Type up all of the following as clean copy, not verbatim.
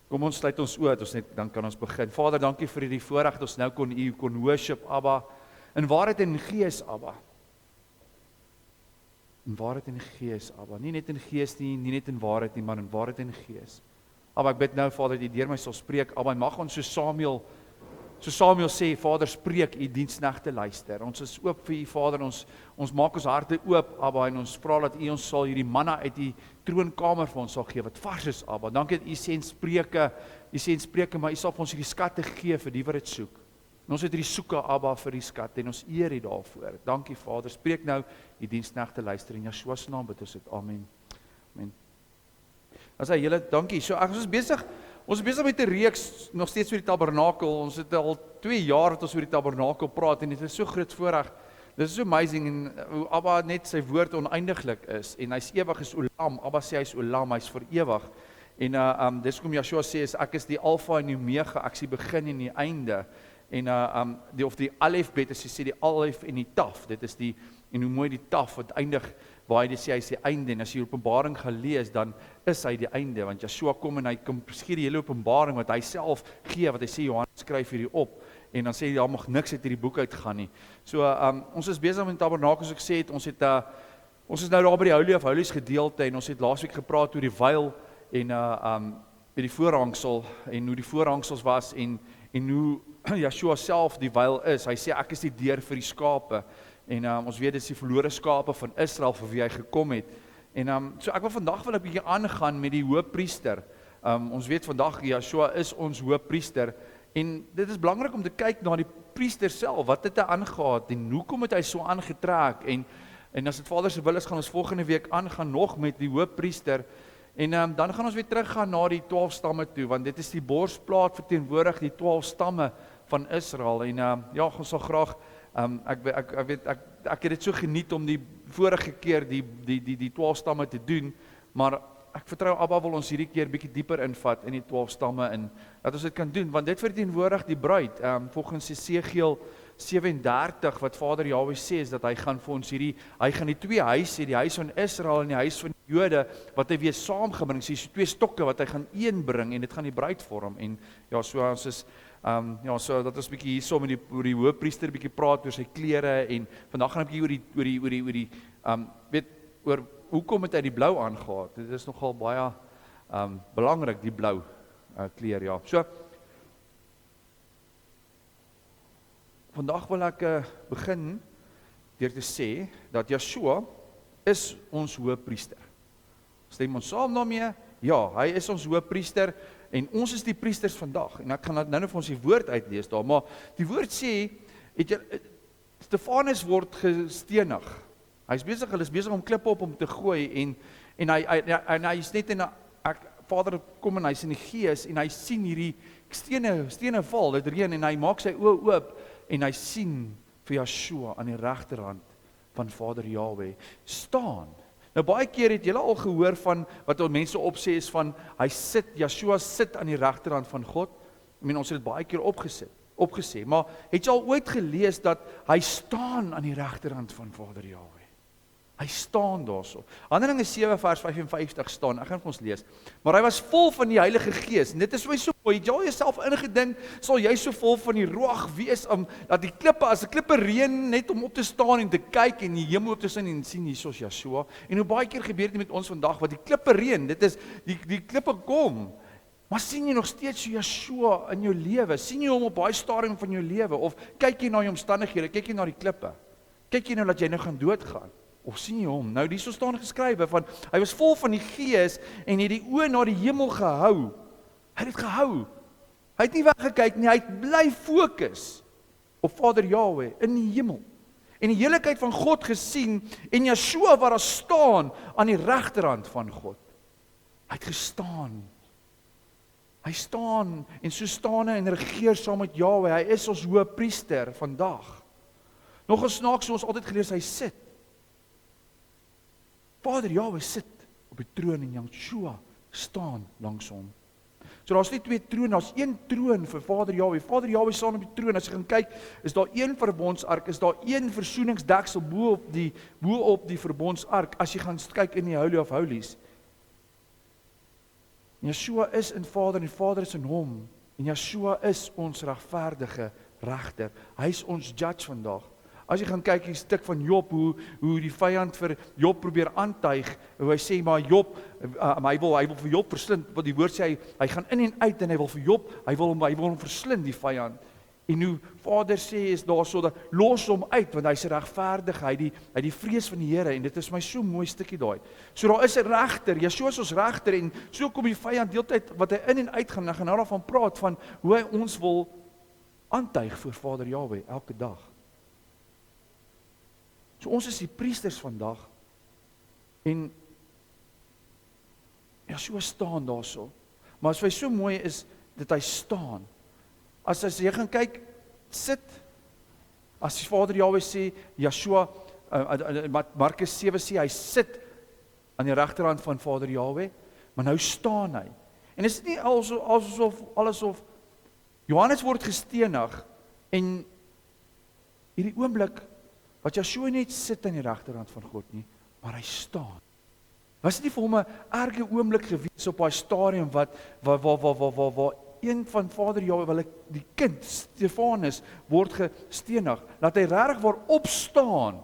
Kom ons sluit ons oë, dan kan ons begin. Vader, dankie vir hierdie voorreg dat ons nou kon worship, Abba, in waarheid en in gees, Abba. In waarheid en in gees, Abba. Nie net in gees nie, nie net in waarheid nie, maar in waarheid en in gees. Abba, ek bid nou, Vader, dat U deur my sal spreek, Abba, en mag ons so Samuel sê, Vader, spreek, U diensknegte luister. Ons is oop vir U, Vader, ons maak ons harte oop, Abba, en ons vra dat U ons sal hierdie manna uit die troonkamer vir ons sal gee, wat vars is, Abba. Dankie dat U sê in Spreuke, maar U sal vir ons hierdie skatte gee vir die wat dit soek. En ons het hierdie soeke, Abba, vir die skat, en ons eer U daarvoor. Dankie, Vader, spreek nou, U diensknegte luister, in Yeshua se naam bid ons dit, amen. Amen. As hy julle, dankie, so ons is besig met 'n reeks, nog steeds oor die tabernakel, ons het al 2 jaar wat ons oor die tabernakel praat, en dit is so groot voorreg, dit is so amazing, en hoe Abba net sy woord oneindiglik is, en hy's ewig is Olam, Abba sê hy's Olam, hy's vir ewig, en dis kom Yeshua sê, ek is die Alpha en die Omega, ek is die begin en die einde, en die Alef bet, as jy sê die Alef en die Taf, dit is en hoe mooi die Taf, wat eindig, waar hy sê, hy is die einde, en as jy Openbaring gaan lees, dan is hy die einde, want Yeshua kom en hy kom gee die hele Openbaring, wat hy self gee, wat hy sê, Johannes skryf hierdie op, en dan sê hy, daar mag niks uit hierdie boek uitgaan nie. So, ons is besig met die tabernakel, soos ek sê het, ons is nou daar by die Holy of Holies gedeelte, en ons het laasweek gepraat oor die veil, en by die voorhangsel, en hoe die voorhangsels was, en hoe Yeshua self die veil is, hy sê, ek is die deur vir die skape, en ons weet, dit is die verlore skape van Israel, vir wie hy gekom het, en so ek wil vandag 'n bietjie aangaan met die hoëpriester, ons weet vandag, Yeshua is ons hoëpriester, en dit is belangrik om te kyk na die priester self, wat het hy aangegaat, en hoekom het hy so aangetrek, en as dit Vader se wil is, gaan ons volgende week aangaan nog met die hoëpriester, en dan gaan ons weer teruggaan na die 12 stamme toe, want dit is die borsplaat verteenwoordig die 12 stamme van Israel, en ja, ons sal graag, ek het dit so geniet om die vorige keer die 12 stamme te doen, maar ek vertrou Abba wil ons hierdie keer bietjie dieper invat in die 12 stamme, en dat ons dit kan doen, want dit verteenwoordig die bruid, volgens Esegiel 37, wat Vader Jahwe sê, is dat hy gaan vir ons hy gaan die 2 huise, die huis van Israel en die huis van die Jode, wat hy weer saamgebring, so 2 stokke wat hy gaan eenbring, en dit gaan die bruid vorm, en ja, so ons is, so dat ons bietjie hierso met oor die hoëpriester bietjie praat oor sy klere, en vandag gaan ek bietjie oor hoekom het hy die blou aangegaat. Dit is nogal baie belangrik, die blou kleur, ja. So, vandag wil ek begin deur te sê, dat Yeshua is ons hoëpriester. Stem ons saam daarmee? Ja, hy is ons hoëpriester, en ons is die priesters vandag, en ek gaan nou vir ons die woord uitlees daar, maar die woord sê, Stefanus word gestenig, hulle is besig om klippe op hom te gooi, en hy is net Vader kom en hy is in die gees, en hy sien hierdie stene val, dit reën, en hy maak sy oë oop, en hy sien vir Yeshua aan die regterhand van Vader Jahwe staan. Nou baie keer het julle al gehoor van, wat mense opsê is van, Yeshua sit aan die regterhand van God, ons het dit baie keer opgesê, maar het jy al ooit gelees dat hy staan aan die regterhand van Vader Jahwe? Hy staan daarso. Handelinge 7 vers 55 staan, ek gaan vir ons lees, maar hy was vol van die Heilige Gees, en dit is so mooi, het jy al jouself ingedink, sal jy so vol van die Ruach wees, dat die klippe, as die klippe reën, net om op te staan en te kyk, en die hemel op te sien, en sien hiersoos Yeshua, en hoe baie keer gebeur dit met ons vandag, wat die klippe reën, dit is, die klippe kom, maar sien jy nog steeds so Yeshua in jou lewe, sien jy hom op baie stadium van jou lewe, of kyk jy na jou omstandighede, kyk jy na die klippe, kyk jy nou dat jy nou gaan doodgaan, of sien jy hom? Nou, so staan geskrywe van, hy was vol van die Gees, en het die oë na die hemel gehou. Hy het dit gehou. Hy het nie weggekyk nie, hy het bly fokus op Vader Jahwe in die hemel. En die heiligheid van God gesien, en Yeshua wat daar staan, aan die regterhand van God. Hy het gestaan. Hy staan, en so staan hy en regeer saam met Jahwe. Hy is ons hoëpriester vandag. Nog 'n snaaks, ons altyd gelees, hy sit. Vader Jahwe sit op die troon, en Yeshua staan langs hom. So daar's nie 2 trone, daar's 1 troon vir Vader Jahwe. Vader Jahwe staan op die troon. As jy gaan kyk, is daar 1 verbondsark, is daar 1 versoeningsdeksel bo op die verbondsark, as jy gaan kyk in die Holy of Holies. En Yeshua is in Vader en die Vader is in hom. En Yeshua is ons regverdige regter. Hy is ons judge vandag. As jy gaan kyk hier stuk van Job, hoe die vyand vir Job probeer aantuig, hoe hy sê, maar Job, hy wil vir Job verslind, wat die woord sê, hy gaan in en uit, en hy wil vir Job, hy wil hom verslind, die vyand. En hoe Vader sê is daar so, dat los hom uit, want hy is regverdig, hy die vrees van die Here, en dit is my so mooi stukkie daai. So daar is 'n regter, Yeshua is ons regter, en so kom die vyand deeltyd, wat hy in en uit gaan, en gaan nou daarvan praat, van hoe hy ons wil aantuig voor Vader Jahwe, elke dag. So ons is die priesters vandag, en Yeshua staan daarso, maar as hy so mooi is, dat hy staan. As jy gaan kyk, sit, as die Vader Jahwe sê, Yeshua, Markus 7 sê, hy sit aan die regterhand van Vader Jahwe, maar nou staan hy. En is dit nie asof Johannes word gestenig, en hierdie oomblik, wat Yeshua net sit aan die regterhand van God nie, maar hy staan. Was dit nie vir hom 'n erge oomblik gewees op daai stadium waar een van Vader Jahwe, die kind Stefanus word gestenig, laat hy regtig waar opstaan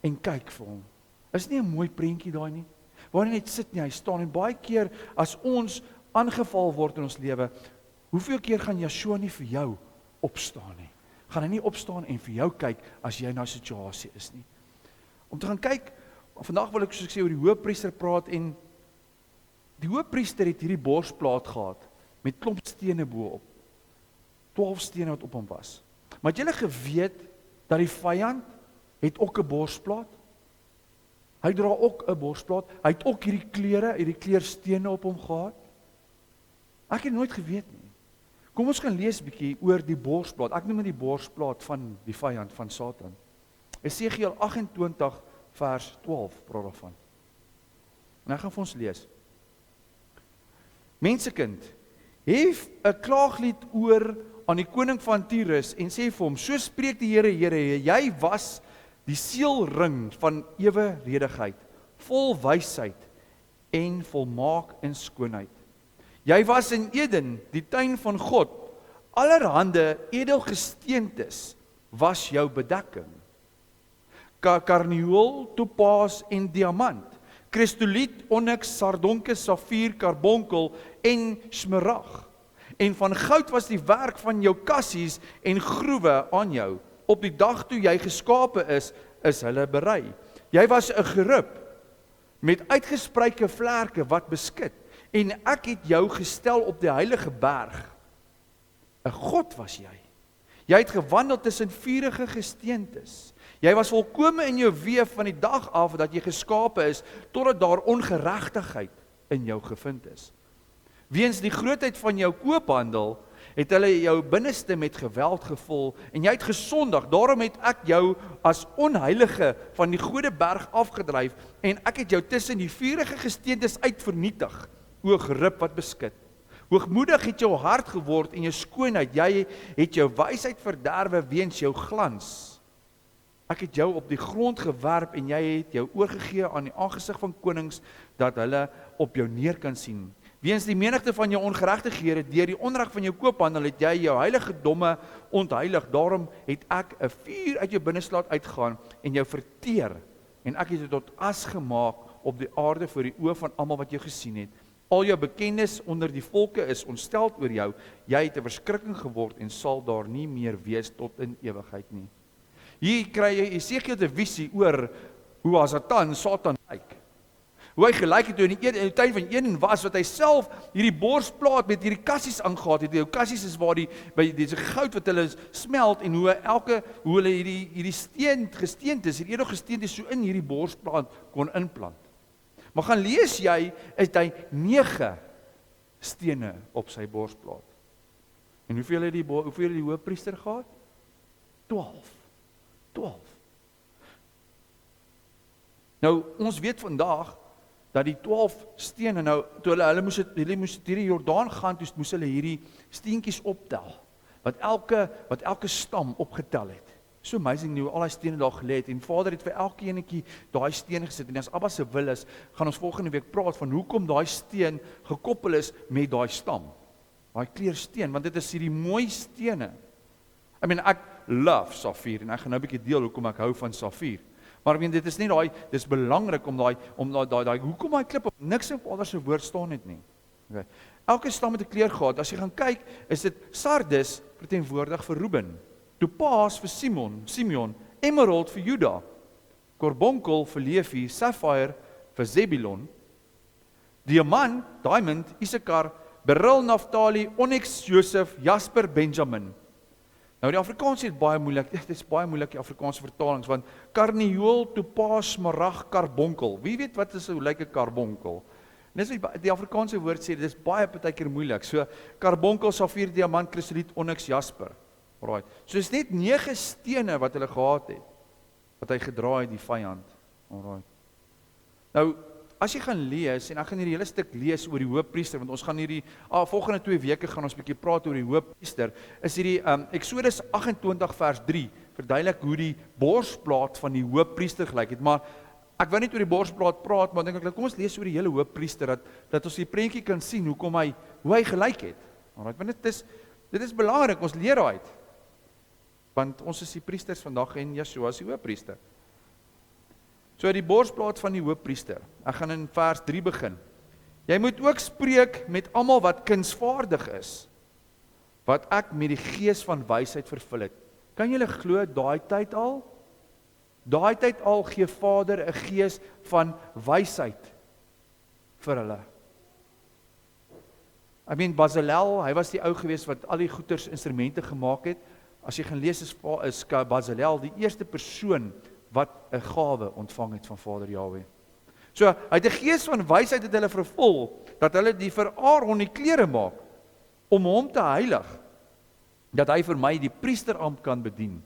en kyk vir hom. Is nie 'n mooi prentjie daai nie? Waar hy net sit nie, hy staan, en baie keer as ons aangeval word in ons lewe, hoeveel keer gaan Yeshua nie vir jou opstaan nie? Gaan hy nie opstaan en vir jou kyk as jy in 'n situasie is nie? Om te gaan kyk, vandag wil ek soos ek sê oor die hoëpriester praat, en die hoëpriester het hierdie borsplaat gehad met klomp stene bo-op. 12 stene wat op hom was. Maar het julle geweet dat die vyand het ook 'n borsplaat? Hy dra ook 'n borsplaat. Hy het ook hierdie kleurstene op hom gehad. Ek het nooit geweet nie. Kom ons gaan lees bietjie oor die borsplaat. Ek noem dit die borsplaat van die vyand, van Satan. Esegiel 28 vers 12 praat daarvan. En ek gaan vir ons lees. Mensekind, hef 'n klaaglied oor aan die koning van Tyrus en sê vir hom, so spreek die Here, jy was die seelring van eweredigheid, vol wysheid en volmaak in skoonheid. Jy was in Eden, die tuin van God, allerhande edelgesteentes was jou bedekking. Karnieul, topaas en diamant, kristoliet, onyx, sardonkus, safier, karbonkel en smarag. En van goud was die werk van jou kassies en groewe aan jou. Op die dag toe jy geskape is hulle berei. Jy was 'n gerub met uitgespreide vlerke wat beskit. En ek het jou gestel op die heilige berg. 'n God was jy. Jy het gewandel tussen vurige gesteentes. Jy was volkome in jou weef van die dag af dat jy geskape is, totdat daar ongeregtigheid in jou gevind is. Weens die grootheid van jou koophandel, het hulle jou binneste met geweld gevul, en jy het gesondig, daarom het ek jou as onheilige van die Gode berg afgedryf, en ek het jou tussen die vurige gesteentes uitvernietig, o gerib wat beskit. Hoogmoedig het jou hart geword en jou skoonheid, jy het jou wysheid verderwe weens jou glans. Ek het jou op die grond gewerp en jy het jou oorgegee aan die aangesig van konings, dat hulle op jou neer kan sien. Weens die menigte van jou ongeregtighede, deur die onreg van jou koophandel, het jy jou heilige domme ontheilig. Daarom het ek 'n vuur uit jou binneste laat uitgaan en jou verteer, en ek het jou tot as gemaak op die aarde voor die oë van almal wat jou gesien het. Al jou bekendes onder die volke is ontsteld oor jou. Jy het 'n verskrikking geword en sal daar nie meer wees tot in ewigheid nie. Hier kry jy Esegiel 'n visie oor hoe Satan lyk. Hoe hy gelyk het toe in die tuin van Eden was, wat hy self hierdie borsplaat met hierdie kassies aangegaat het. Die kassies is waar die goud wat hulle smelt, en hoe hulle hierdie gesteentes, hierdie edelgesteentes so in hierdie borsplaat kon inplant. Maar gaan lees jy, is hy 9 stene op sy borsplaat. En hoeveel het die hoëpriester gehad? 12. Nou, ons weet vandag, dat die 12 stene, nou, toe hulle moes hierdie Jordaan gaan, toe moes hulle hierdie steentjies optel, wat elke stam opgetel het. So amazing nie hoe al die stene daar gelê het en Vader het vir elke enetjie daai steen gesit en as Abba se wil is, gaan ons volgende week praat van hoekom daai steen gekoppel is met daai stam. Daai kleursteen, want dit is hierdie mooi stene. Ek love safier en ek gaan nou 'n bietjie deel hoekom ek hou van safier. Maar dit is nie daai, dis belangrik om daai hoekom daai klip op niks in Vader se woord staan het nie. Okay. Elke stam het 'n kleur gehad. As jy gaan kyk, is dit sardis verteenwoordig vir Reuben, topaas vir Simeon, emerald vir Juda, korbonkel vir Levi, sapphire vir Zebulon, diamond, Issachar, beryl Naphtali, onyx Josef, jasper Benjamin. Nou die Afrikaans is baie moeilik. Dit is baie moeilik die Afrikaanse vertalings want karnieul, topaas, smarag, karbonkel. Wie weet wat is hoe lyk 'n karbonkel? Dis die Afrikaanse woord sê dit is baie partykeer moeilik. So karbonkel, safier, diamant, krisoliet, onyx, jasper. Alraai. So dis net 9 stene wat hulle gehad het wat hy gedra het die vyand. Alraai. Nou as jy gaan lees, en ek gaan hierdie hele stuk lees oor die hoofpriester, want ons gaan hierdie, volgende 2 weke gaan ons 'n bietjie praat oor die hoofpriester, is hierdie Exodus 28 vers 3, verduidelik hoe die borsplaat van die hoofpriester gelyk het, maar ek wil net oor die borsplaat praat, maar dink ek, kom ons lees oor die hele hoofpriester, dat ons die prentjie kan sien, hoe hy gelyk het. Alright, want dit is belangrik, ons leer uit, want ons is die priesters vandag en Yeshua is die hoofpriester. So die borsplaat van die hoofpriester. Ek gaan in vers 3 begin. Jy moet ook spreek met almal wat kunsvaardig is, wat ek met die gees van wysheid vervul het. Kan julle glo daai tyd al? Daai tyd al gee Vader 'n gees van wysheid vir hulle. Bezalel, hy was die ou gewees wat al die goeters instrumente gemaak het. As jy gaan lees is Bezalel die eerste persoon wat 'n gawe ontvang het van Vader Jahweh. So, hy het 'n gees van wysheid het hulle vervul, dat hulle vir Aaron die klere maak, om hom te heilig, dat hy vir my die priesterampt kan bedien.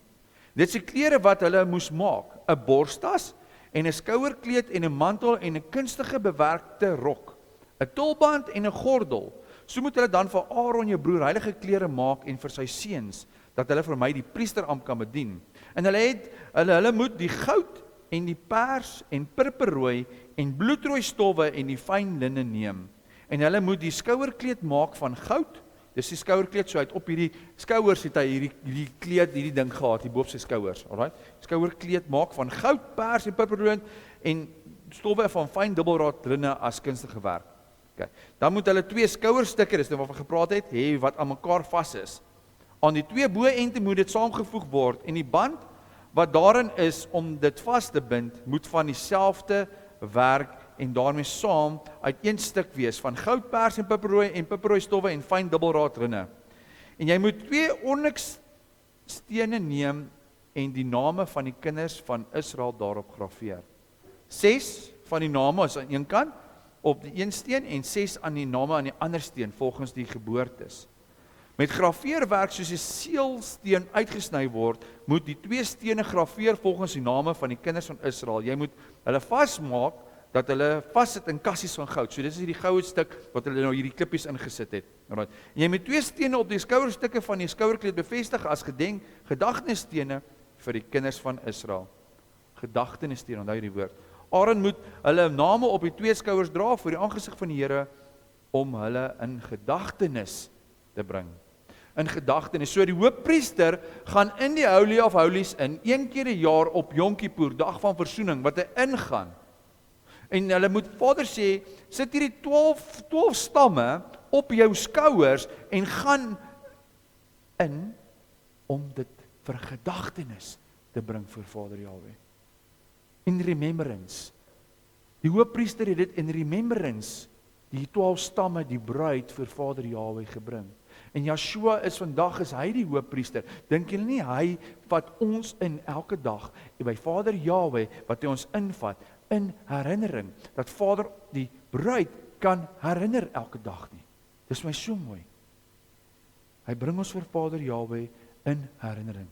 Dit is die klere wat hulle moes maak, 'n borstas, en 'n skouerkleed, en 'n mantel, en 'n kunstige bewerkte rok, 'n tulband en 'n gordel. So moet hulle dan vir Aaron jou broer heilige klere maak, en vir sy seuns, dat hulle vir my die priesterampt kan bedien. En hulle moet die goud en die pers en purperrooi en bloedrooi stowwe en die fyn linne neem. En hulle moet die skouerkleed maak van goud. Dis die skouerkleed, so uit op hierdie skouers het hy hierdie kleed, hierdie ding gehad, hier bo op sy skouers, alright? Skouerkleed maak van goud, pers en purperrooi en stowwe van fyn dubbelraad linne as kunstige werk. Okay. Dan moet hulle 2 skouerstukke, dis nou waarvan gepraat het, hê wat aan mekaar vas is. Aan die 2 boende moet dit saamgevoeg word en die band wat daarin is om dit vas te bind, moet van dieselfde werk en daarmee saam uit een stuk wees, van goud, pers en purperrooi stowwe en fyn dubbelraad linne. En jy moet 2 onyxstene neem en die name van die kinders van Israel daarop grafeer. 6 van die name is aan een kant op die een steen en 6 aan die name aan die ander steen volgens die geboortes. Met grafeerwerk soos 'n seelsteen uitgesny word, moet die 2 stene grafeer volgens die name van die kinders van Israel. Jy moet hulle vasmaak, dat hulle vassit in kassies van goud. So dit is hierdie goue stuk wat hulle nou hierdie klippies ingesit het. Alright. En jy moet 2 stene op die skouerstukke van die skouerkleed bevestig as gedagtenisstene vir die kinders van Israel. Gedagtenisstene, onthou hierdie woord. Aaron moet hulle name op die 2 skouers dra voor die aangesig van die Here om hulle in gedagtenis te bring. In gedagtenis. So die hoofpriester gaan in die Holy of Holies in 1 keer 'n jaar op Yom Kippur, dag van versoening, wat hy ingaan. En hulle moet, Vader sê, sit hierdie 12 stamme op jou skouers en gaan in om dit vir gedagtenis te bring vir Vader Jahweh. In remembrance. Die hoofpriester het dit in remembrance, die 12 stamme, die bruid vir Vader Jahweh gebring. En Yeshua is vandag, is hy die hoofpriester. Dink julle nie, hy vat ons in elke dag, en by Vader Jahweh, wat hy ons invat, in herinnering, dat Vader die bruid kan herinner elke dag nie. Dis my so mooi. Hy bring ons vir Vader Jahweh in herinnering.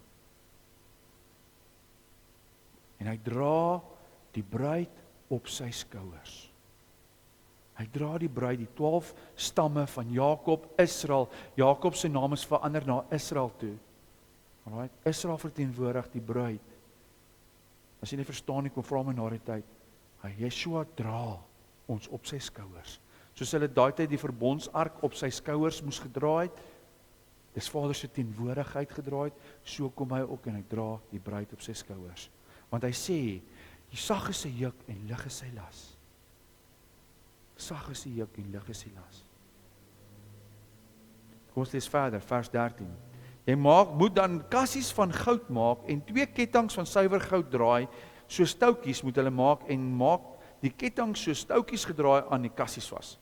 En hy dra die bruid op sy skouers. Hy dra die bruid, die 12 stamme van Jakob, Israel. Jakob se naam is verander na Israel toe. Alright, Israel verteenwoordig die bruid. As jy nie verstaan nie, kom vra my na die tyd. Yeshua dra ons op sy skouers. Soos hulle daai tyd die verbondsark op sy skouers moes gedra het, dis Vader se teenwoordigheid gedra het, so kom hy ook en hy dra die bruid op sy skouers. Want hy sê, sag is sy juk en lig is sy las. Sag is sy juk en lig is sy las. Kom ons lees verder, vers 13. Jy moet dan kassies van goud maak en 2 kettinge van suiwer goud draai, so stoutjies moet hulle maak en maak die ketting so stoutjies gedraai aan die kassies vas.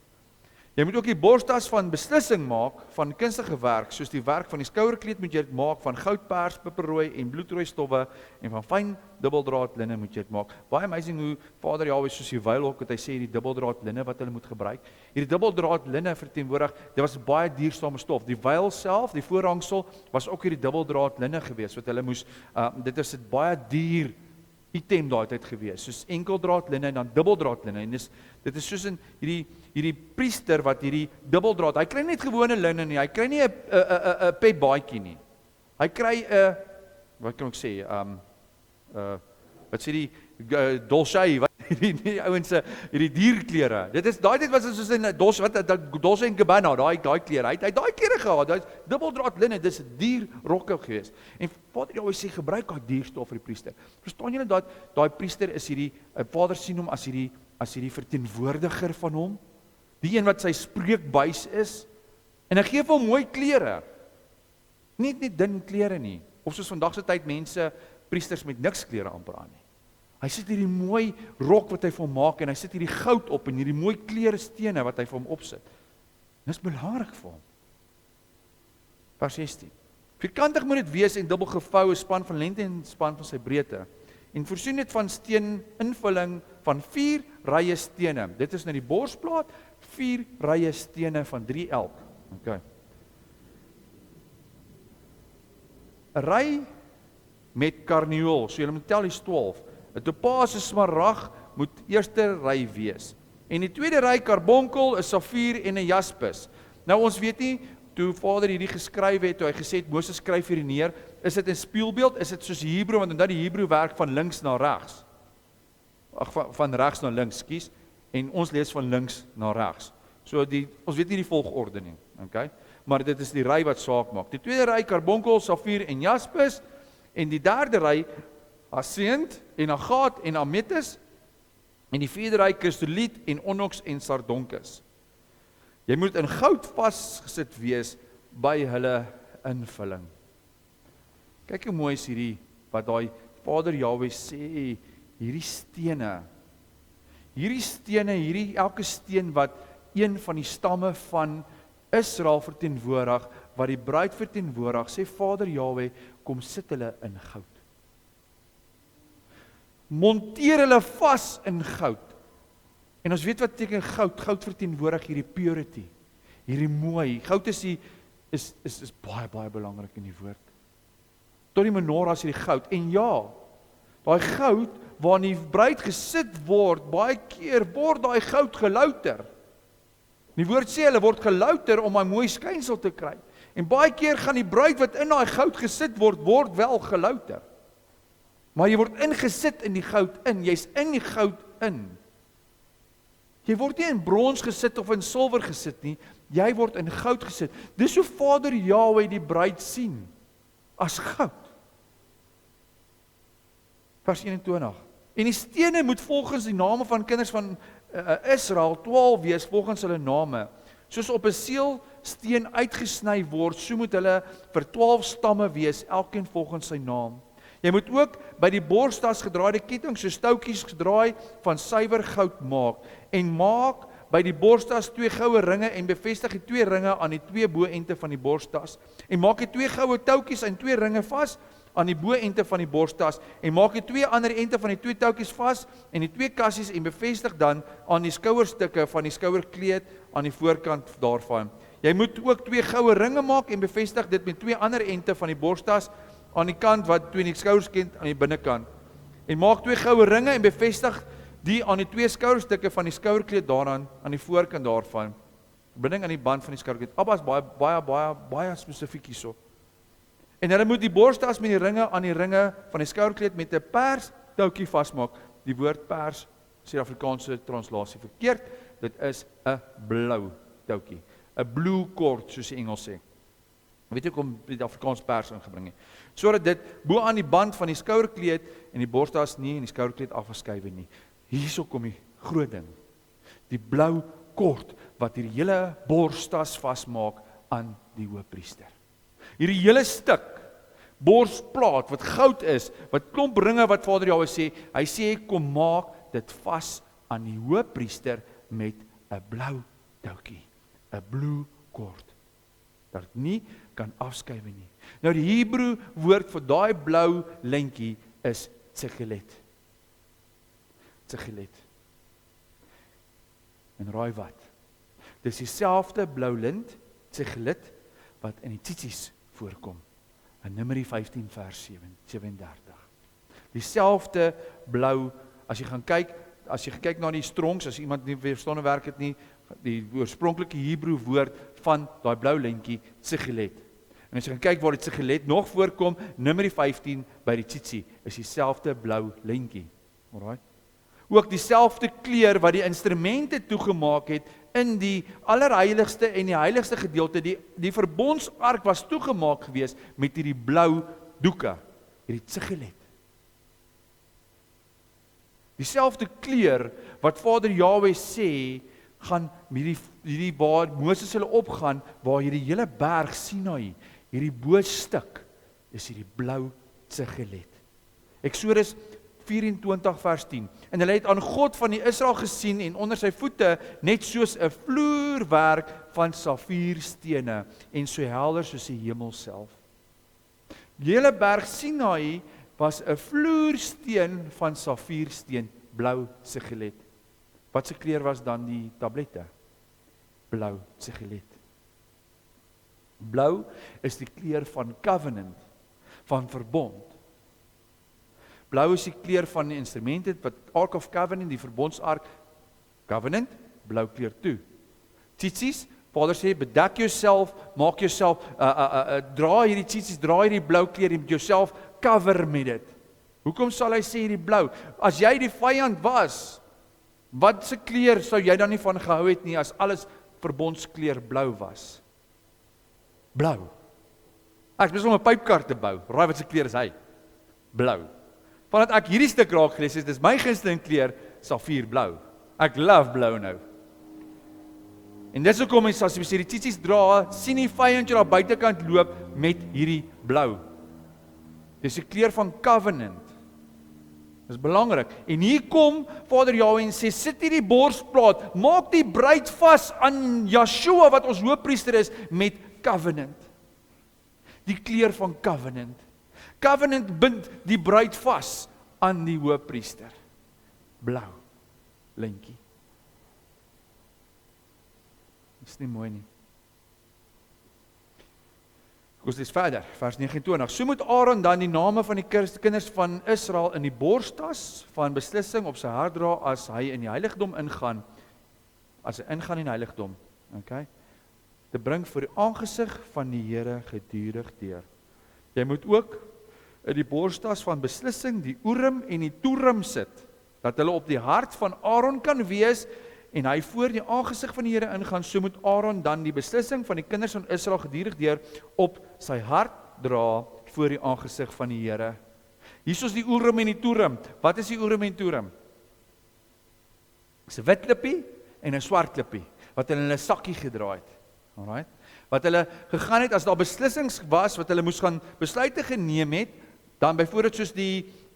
Jy moet ook die borstas van beslissing maak van kunstige werk, soos die werk van die skouerkleed moet jy dit maak van goudpers, peperrooi en bloedrooi stowwe en van fyn dubbeldraad linne moet jy dit maak. Baie amazing hoe Vader Jahwe soos die wylhok wat hy sê die dubbeldraad linne wat hulle moet gebruik. Hierdie dubbeldraad linne verteenwoordig, dit was baie diersame stof. Die wyl self, die voorhangsel was ook hierdie dubbeldraad linne gewees wat hulle moes dit is 'n baie duur item daai tyd gewees, soos enkeldraad linne en dan dubbeldraad linne. En dit is soos in hierdie priester wat hierdie dubbeldraad, hy kry nie net gewone linne nie, hy kry nie 'n petbaadjie nie. Hy kry 'n wat kan ek sê, wat sê die Dolce, wat die ouens hierdie dierklere. Dit is daai tyd was dit soos 'n Dolce en Gabbana, daai klere. Hy het daai klere gehad. Daai dubbeldraad linne, dis 'n dierrokke gewees. En Vader Jahwe sê gebruik daai dierstof vir die priester. Verstaan julle dat daai priester is hierdie Vader sien hom as hierdie verteenwoordiger van hom, die een wat sy spreekbuis is, en hy gee vir hom mooi klere. Nie dun klere nie, of soos vandag se tyd mense priesters met niks klere amper aan nie. Hy sit hierdie mooi rok wat hy vir hom maak en hy sit hierdie goud op en hierdie mooi klere stene wat hy vir hom opsit. Dis belangrik vir hom. Vers 16. Vierkantig moet dit wees en dubbel gevou, 'n span van lengte en span van sy breedte. En voorsien dit van steen invulling van 4 rye stene. Dit is nou die borsplaat, 4 rye stene van 3 elk. Okay. 'n ry met karnieul, so jy moet tel is 12. 'n topaas smarag moet eerste ry wees. En die tweede ry karbonkel, 'n safier en 'n jaspis. Nou ons weet nie toe Vader hierdie geskryf het, toe hy gesê het Moses skryf hierdie neer, is dit 'n spieelbeeld, is dit soos die Hebreë, want onthou die Hebreë werk van links na regs. Van regs na links, skus, en ons lees van links na regs. So ons weet nie die volgorde nie, okay? Maar dit is die ry wat saak maak. Die tweede ry karbonkel, safier en jaspis, en die derde ry Hyasinth en agaat en ametis, en die vierde ry kristoliet en onyx en sardonkus. Jy moet in goud vasgesit wees by hulle invulling. Kyk hoe mooi is hierdie, wat daai Vader Jahwe sê, hierdie stene, elke steen wat een van die stamme van Israel verteenwoordig, wat die bruid verteenwoordig, sê Vader Jahwe, kom sit hulle in goud. Monteer hulle vas in goud. En ons weet wat beteken goud. Goud verteenwoordig hierdie purity, hierdie mooi. Goud is baie, baie belangrik in die woord. Tot die menorah is hierdie goud. En ja, daai goud, waarin die bruid gesit word, baie keer word daai goud gelouter. Die woord sê, hulle word gelouter om 'n mooi skynsel te kry. En baie keer gaan die bruid wat in daai goud gesit word wel gelouter. Maar jy word ingesit in die goud in, jy's in die goud in. Jy word nie in brons gesit of in silwer gesit nie, jy word in goud gesit. Dis hoe Vader Jahwe die bruid sien, as goud. Vers 21. En die stene moet volgens die name van kinders van Israel 12 wees, volgens hulle name. Soos op 'n seelsteen uitgesny word, so moet hulle vir 12 stamme wees, elkeen volgens sy naam. Jy moet ook by die borstas gedraaide ketting so stoutjies gedraai van suiwer goud maak, en maak by die borstas 2 goue ringe en bevestig die 2 ringe aan die 2 boënte van die borstas, en maak die 2 goue toutjies en 2 ringe vas aan die boënte van die borstas, en maak die 2 ander ente van die 2 toutjies vas en die 2 kassies, en bevestig dan aan die skouerstukke van die skouerkleed aan die voorkant daarvan. Jy moet ook 2 goue ringe maak en bevestig dit met 2 ander ente van die borstas aan die kant wat toe in die skouerskant aan die binnekant. En maak 2 goue ringe en bevestig die aan die 2 skouerstukke van die skouerkleed daaraan aan die voorkant daarvan. Verbinding aan die band van die skouerkleed. Abba is baie spesifiek hierso. En hulle moet die borstas met die ringe aan die ringe van die skouerkleed met 'n pers toukie vasmaak. Die woord pers, Suid-Afrikaanse translasie verkeerd, dit is 'n blou toukie. 'n Blue cord, soos die Engels sê. Weet jy hoekom die Afrikaans pers ingebring het? Sodat dit bo aan die band van die skouerkleed en die borstas nie en die skouerkleed afgeskuif nie. Hierso kom die groot ding. Die blou kord wat hierdie hele borstas vasmaak aan die hoëpriester. Hierdie hele stuk borsplaat wat goud is, wat klomp ringe wat Vader Jahwe sê, hy sê kom maak dit vas aan die hoëpriester met 'n blou toukie, 'n blue cord. Dat dit nie kan afskuif nie. Nou die Hebreë woord vir daai blou lintjie is tsegelet. Tsegelet. En raai wat? Dis dieselfde blou lint, tsegelet, wat in die tsitsies voorkom. In Numeri 15 vers 37. Dieselfde blou, as jy kyk na die strongs, as iemand nie verstaan werk het nie, die oorspronklike Hebreë woord van daai blou lintjie, tsegelet. En as jy gaan kyk waar die tsegelet nog voorkom, Numeri 15 by die tsitsie, is dieselfde blou lintjie. Alright? Ook dieselfde kleur wat die instrumente toegemaak het in die allerheiligste en die heiligste gedeelte, die verbondsark was toegemaak gewees met hierdie blou doeke, hierdie tsegelet. Dieselfde kleur wat Vader Jahwe sê, gaan hierdie waar Moses hulle opgaan, waar hierdie hele berg Sinai, hierdie boostuk, is hierdie blou tsegelet. Eksodus 24 vers 10. En hulle het aan God van die Israel gesien en onder sy voete net soos 'n vloerwerk van safierstene en so helder soos die hemel self. Die hele berg Sinai was 'n vloersteen van safiersteen, blou tsegelet. Wat se kleur was dan die tablette? Blou tsegelet. Blou is die kleur van covenant, van verbond. Blou is die kleur van die instrumente, wat Ark of Covenant, die verbondsark, covenant, blou kleur toe. Tsitsies, Vader sê, bedek jouself, maak jouself, dra hierdie tsitsies, dra hierdie blou kleur, en met jouself cover met dit. Hoekom sal hy sê hierdie blou? As jy die vyand was, wat se kleur sou jy dan nie van gehou het nie, as alles verbondskleur blou was? Blou. Ek besig om 'n pypkar te bou, raai wat se kleur is hy? Blou. Vandat ek hierdie stuk raak gelees het, dis my gunsteling kleur, safierblou. Ek love blou nou. En dis hoekom mens as jy sê die tsitsies dra, sien die vyand jy daar buitekant loop met hierdie blou. Dis 'n kleur van covenant. Dis belangrik. En hier kom Vader Jahwe en sê, sit hierdie borsplaat, maak die bruid vas aan Yeshua wat ons hoëpriester is met covenant. Die kleur van covenant. Covenant bind die bruid vas aan die hoëpriester. Blou lintjie. Dis nie mooi nie. Ons lees verder, vers 29. So moet Aaron dan die name van die kinders van Israel in die borstas van beslissing op sy hart dra as hy in die heiligdom ingaan, as hy ingaan in die heiligdom, okay? Te bring voor die aangesig van die Here gedurig deur. Jy moet ook in die borstas van beslissing die Urim en die Turim sit, dat hulle op die hart van Aaron kan wees, en hy voor die aangesig van die Here ingaan, so moet Aaron dan die beslissing van die kinders van Israel gedurig deur op sy hart dra voor die aangesig van die Here. Hier is die Urim en die Turim. Wat is die Urim en Turim? Dis 'n wit klippie en 'n swart klippie, wat hulle in 'n sakkie gedra het. Alright? Wat hulle gegaan het, as daar beslissings was, wat hulle moes gaan besluite geneem het, dan byvoorbeeld soos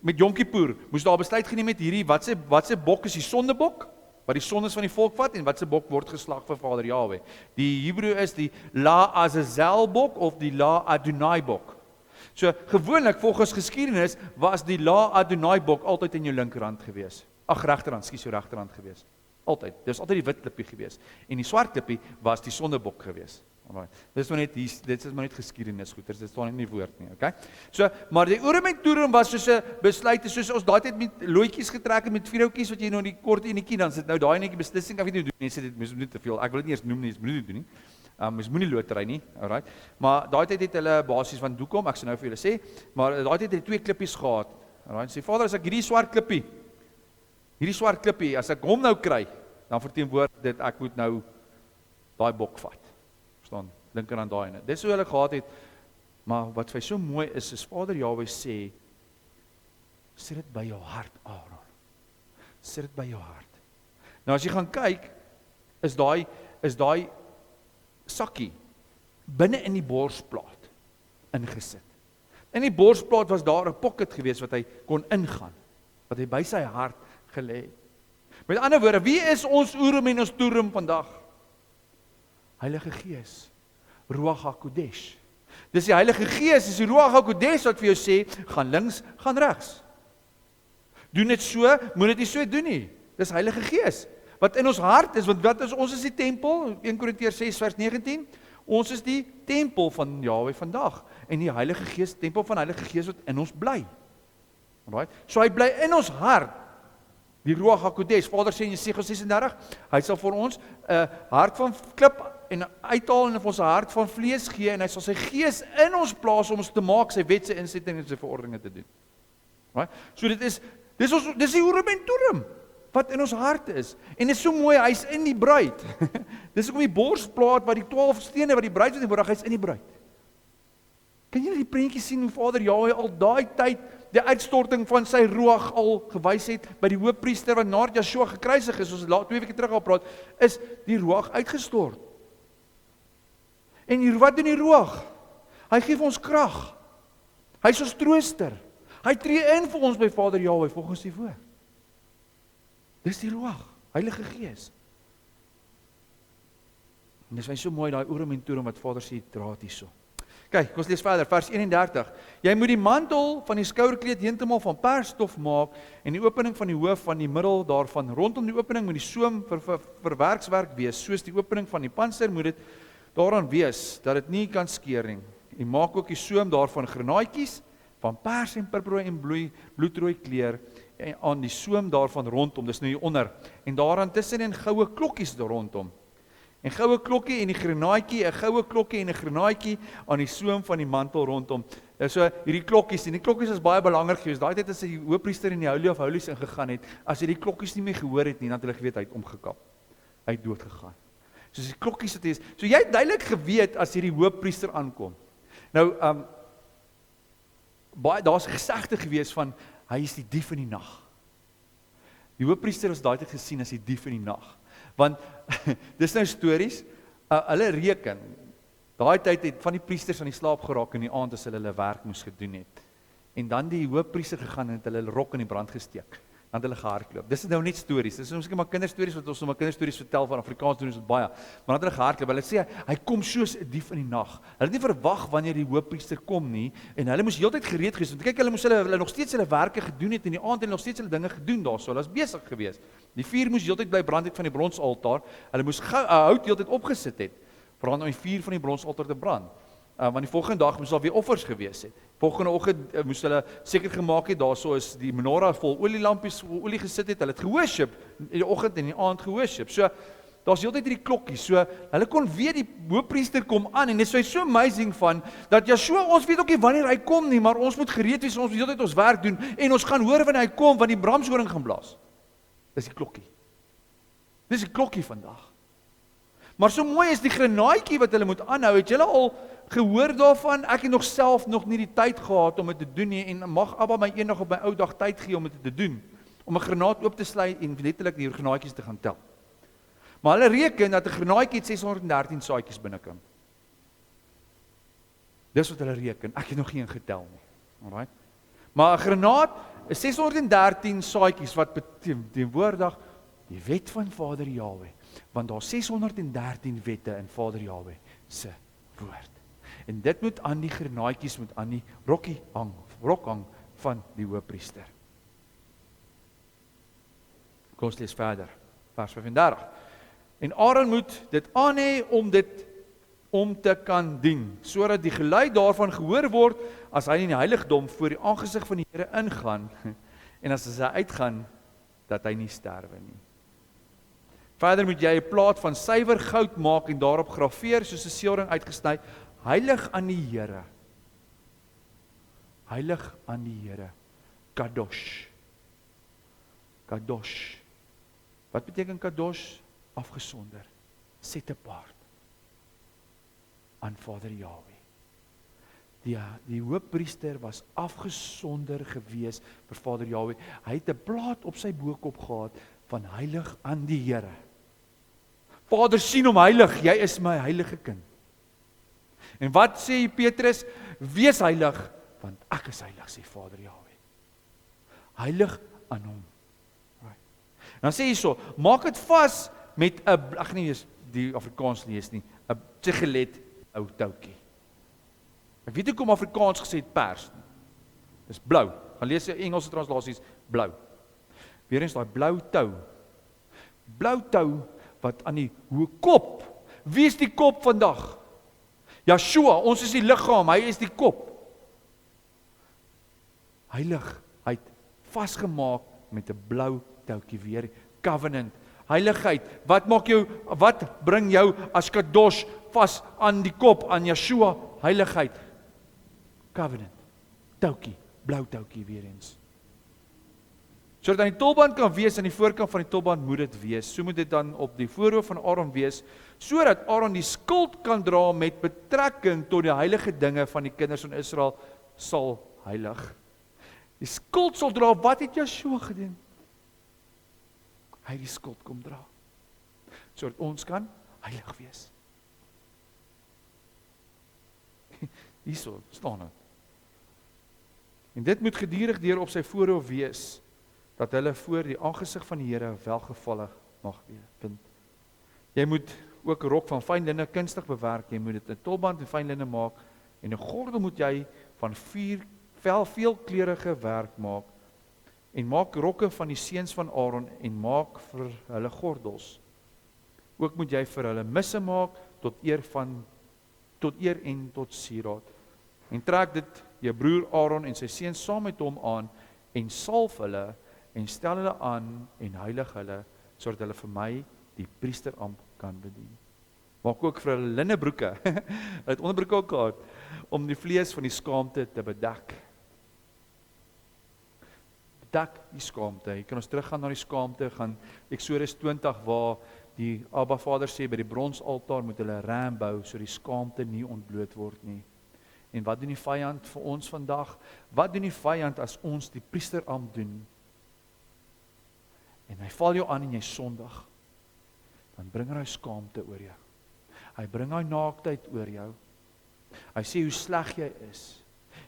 met Yom Kippur, moes daar besluit geneem het, hierdie, wat se bok is die sondebok? Wat die sondes van die volk vat, en wat se bok word geslag vir Vader Jahwe. Die Hebreë is die La Azazel bok of die La Adonai bok. So gewoonlik volgens geskiedenis was die La Adonai bok altyd in jou linkerhand gewees. Ag, regterhand, skus, jou regterhand gewees. Altyd. Dis altyd die wit klippie gewees. En die swart klippie was die sondebok gewees. Dit is maar net geskiedenis goeters, dit staan nie in die woord nie, okay? So, maar die Urim en Turim was soos 'n besluit, soos ons daai tyd met loetjies getrek het met vierhoutjies wat jy nou die kort enetjie, dan sit nou daai enetjie beslissing, ek weet nie hoe doen nie, sê dit moet nie te veel. Ek wil dit nie eens noem nie, moet nie doen nie. Mens moenie lotery nie, alright. Maar daai tyd het hulle basies van hoekom, ek sal nou vir julle sê, maar daai tyd het hulle 2 klippies gehad. Alright, sê Vader, as ek hierdie swart klippie, as ek hom nou kry, dan verteenwoordig dit ek moet nou daai bok vat. Verstaan? Dink aan daai ene. Dis hoe hulle gehad het. Maar wat vir so mooi is Vader Jahwe sê, sit dit by jou hart, Aaron. Sit dit by jou hart. Nou as jy gaan kyk, is daai sakkie binne in die borsplaat ingesit. In die borsplaat was daar 'n pocket gewees wat hy kon ingaan, wat hy by sy hart gelê het. Met ander woorde, wie is ons Urim en ons Thummim vandag? Heilige Gees, Ruach HaKodesh. Dis die Heilige Gees, dis die Ruach HaKodesh wat vir jou sê, gaan links, gaan regs. Doen dit so, moet dit nie so doen nie. Dis Heilige Gees. Wat in ons hart is, want ons is die tempel, 1 Korintiërs 6 vers 19, ons is die tempel van Jahwe vandag, en die Heilige Gees, tempel van Heilige Gees wat in ons bly. Alright? So hy bly in ons hart, die Ruach HaKodesh. Vader sê in Jesegiel 36, hy sal vir ons 'n hart van klip en uithaal en vir ons 'n hart van vlees gee, en hy sal sy Gees in ons plaas om ons te maak, sy wet, sy insetting en sy verordeninge te doen. Right? So dis die Urim en Thummim wat in ons hart is. En dit is so mooi, hy's in die bruid. Dis ook om die borsplaat wat die 12 stene wat die bruid verteenwoordig, hy's in die bruid. Kan julle die prentjie sien hoe Vader Jahwe al daai tyd die uitstorting van sy Ruach al gewys het by die hoofpriester wat na Joshua gekruisig is, soos ons 2 weke terug al praat, is die Ruach uitgestort. En wat doen die Ruach? Hy gee vir ons krag. Hy's ons trooster. Hy tree in vir ons by Vader Jahwe volgens die woord. Dis die Ruach, Heilige Gees. En dis so mooi daai Urim en Thummim wat Vader sê dra dit hierso. Kyk, ons lees verder, vers 31. Jy moet die mantel van die skouerkleed heeltemal van persstof maak en die opening van die hoof van die middel daarvan rondom die opening moet die soem vir werkswerk wees, soos die opening van die pantser moet dit daaraan wees dat dit nie kan skeur nie. En maak ook die soem daarvan grenaatjies van pers en purperrooi en bloedrooi kleur aan die soem daarvan rondom, dis nou hier onder, en daaraan tussenin goue klokkies daar rondom. En goue klokkie en die grenaatjie, 'n goue klokkie en 'n grenaatjie aan die soem van die mantel rondom. So hierdie klokkies, en die klokkies is baie belangrik geweest. Daai tyd as die hoofpriester in die Holy of Holies ingegaan het, as hy die klokkies nie meer gehoor het nie, dan het hulle geweet hy het omgekap. Hy het dood gegaan. Soos die klokkies het is. So jy het duidelik geweet as hierdie hoofpriester aankom. Nou daar's gesegde geweest van hy is die dief in die nag. Die hoofpriester is daai tyd gesien as die dief in die nag. Want dis nou stories, hulle reken, daai tyd het van die priesters aan die slaap geraak in die aand as hulle werk moes gedoen het. En dan die hoofpriester gegaan en het hulle rok in die brand gesteek. Dan het hulle gehardloop. Dis nou net stories. Dis miskien maar kinderstories wat ons nou maar kinderstories vertel van Afrikaans doen ons dit baie. Maar dan het hulle gehardloop. Hulle sê hy kom soos 'n dief in die nag. Hulle het nie verwag wanneer die hoofpriester kom nie en hulle moes heeltyd gereed gewees. Want kyk, hulle nog steeds hulle werke gedoen het in die aand en nog steeds hulle dinge gedoen daarso. Hulle was besig geweest. Die vuur moes heeltyd bly brand het van die bronsaltaar. Hulle moes hout heeltyd opgesit het vir dan om die vuur van die bronsaltaar te brand. Want die volgende dag moes daar weer offers gewees het. Volgende oggend moes hulle seker gemaak het daarso is die menorah vol olielampies vol olie gesit het. Hulle het geworship in die oggend en in die aand geworship. So daar's heeltyd hierdie klokkies. So hulle kon weet die hoofpriester kom aan en dit is so amazing van dat Joshua, ons weet ook nie wanneer hy kom nie, maar ons moet gereed wees, ons moet heeltyd ons werk doen en ons gaan hoor wanneer hy kom want die bramshoring gaan blaas. Dis die klokkie. Dis die klokkie vandag. Maar so mooi is die grenaatjie wat hulle moet aanhou. Het julle al gehoor daarvan? Ek het nog self nog nie die tyd gehad om dit te doen nie en mag Abba my eendag op my ou dag tyd gee om dit te doen. Om 'n granaat oop te sly en letterlik die granaatjies te gaan tel. Maar hulle reken dat 'n granaatjie het 613 saadjies binnekom. Dis wat hulle reken. Ek het nog geen getel nie. Alraai. Maar 'n granaat is 613 saadjies wat beteenwoordig die wet van Vader Jahwe. Want daar 613 wette in Vader Jahwe se woord. En dit moet aan die grenaatjies moet aan die rok hang van die hoofpriester. Kom ons lees verder. Vers 35. En Aaron moet dit aan hê om te kan dien, sodat die geluid daarvan gehoor word as hy in die heiligdom voor die aangesig van die Here ingaan en as hy uitgaan dat hy nie sterwe nie. Verder moet jy 'n plaat van suiwer goud maak en daarop grafeer soos 'n seelring uitgesny, heilig aan die Here. Heilig aan die Here. Kadosh. Kadosh. Wat beteken kadosh? Afgesonder. Set apart. Aan Vader Yahweh. Die hoofpriester was afgesonder gewees vir Vader Yahweh. Hy het 'n plaat op sy boekop gehad van heilig aan die Here. Vader sien hom heilig, jy is my heilige kind. En wat sê Petrus? Wees heilig, want ek is heilig, sê Vader Yahweh. Heilig aan hom. Right. Dan sê hy so, maak dit vas met 'n, ag nee, die Afrikaans lees nie, 'n sigaret ou toutjie. Ek weet nie hoe om Afrikaans gesê het pers. Dis blou. Gaan lees die Engelse translasies, blou. Weerens daai blou tou. Blou tou wat aan die hoë kop. Wie is die kop vandag? Yeshua, ons is die liggaam, hy is die kop. Heilig, hy het vasgemaak met 'n blou toutjie weer, covenant. Heiligheid, wat bring jou as kadosh vas aan die kop, aan Yeshua? Heiligheid, covenant, toutjie, blou toutjie weer eens. Sodat aan die tulband kan wees, aan die voorkant van die tulband moet dit wees. So moet dit dan op die voorhoof van Aaron wees, sodat Aaron die skuld kan dra met betrekking tot die heilige dinge van die kinders van Israel sal heilig. Die skuld sal dra, wat het Yeshua gedoen? Hy het die skuld kom dra, sodat ons kan heilig wees. Hierso staan dit. En dit moet gedurig deur op sy voorhoof wees, dat hulle voor die aangesig van die Here welgevallig mag wees. Jy moet ook 'n rok van fyn linne kunstig bewerk, jy moet dit 'n tulband en fyn linne maak, en 'n gordel moet jy van veelkleurige werk maak, en maak rokke van die seuns van Aaron, en maak vir hulle gordels. Ook moet jy vir hulle misse maak, tot eer en tot sieraad. En trek dit jou broer Aaron en sy seuns saam met hom aan, en salf hulle, en stel hulle aan, en heilig hulle, sodat hulle vir my die priesterampt kan bedien. Maak ook vir hulle linnebroeke, hulle het onderbroeke ook gehad, om die vlees van die skaamte te bedek. Bedek die skaamte. Jy kan ons teruggaan na die skaamte, gaan Eksodus 20, waar die Abba Vader sê, by die bronsaltaar moet hulle 'n ram bou, so die skaamte nie ontbloot word nie. En wat doen die vyand vir ons vandag? Wat doen die vyand as ons die priesterampt doen? En hy val jou aan en jy sondig, dan bring hy skaamte oor jou. Hy bring hy naaktheid oor jou. Hy sê hoe sleg jy is.